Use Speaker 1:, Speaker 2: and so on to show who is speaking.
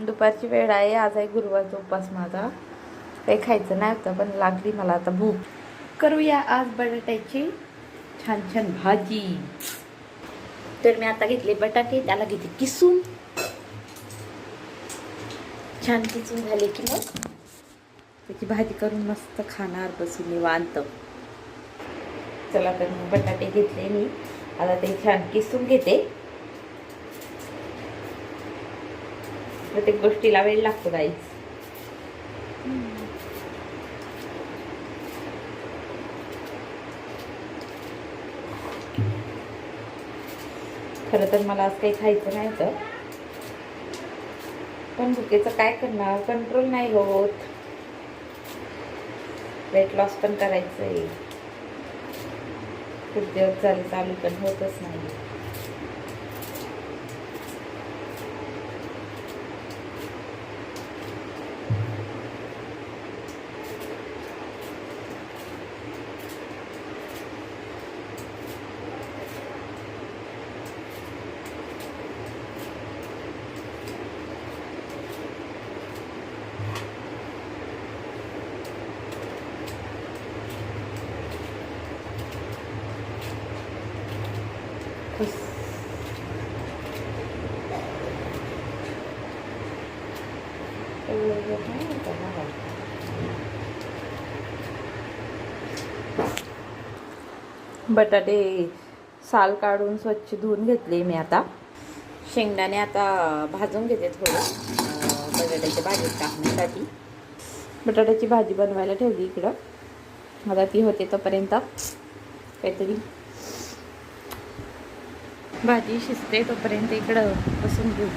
Speaker 1: दुपारची वेळ आहे. आज आहे गुरुवारचा उपवास माझा. काही खायचं नाही होतं पण लागली मला आता भूक. करूया आज बटाट्याची छान छान भाजी. तर मी आता घेतले बटाटे, त्याला घेते किसून. छान किसून झाले की मग त्याची भाजी करून मस्त खाणार बसून निवांत. चला तर मग बटाटे घेतले मी, आता ते छान किसून घेते. प्रत्येक गोष्टीला वेळ लागतो गाईस. खरं तर मला आज काही खायचं नाही होतं पण भुकेचं काय करणार, कंट्रोल नाही होत. वेट लॉस पण करायचं आहे, खूप दिवस झाले चालू पण होतच नाही. बटाटे साल काढून स्वच्छ धुवून घेतले मी. आता शेंगदाणे आता भाजून घेते थोडं बटाट्याच्या भाजीत टाकण्यासाठी. बटाट्याची भाजी बनवायला ठेवली इकडं. आता ती होते तोपर्यंत काहीतरी भाजी शिजते तोपर्यंत इकडं बसून घेऊ.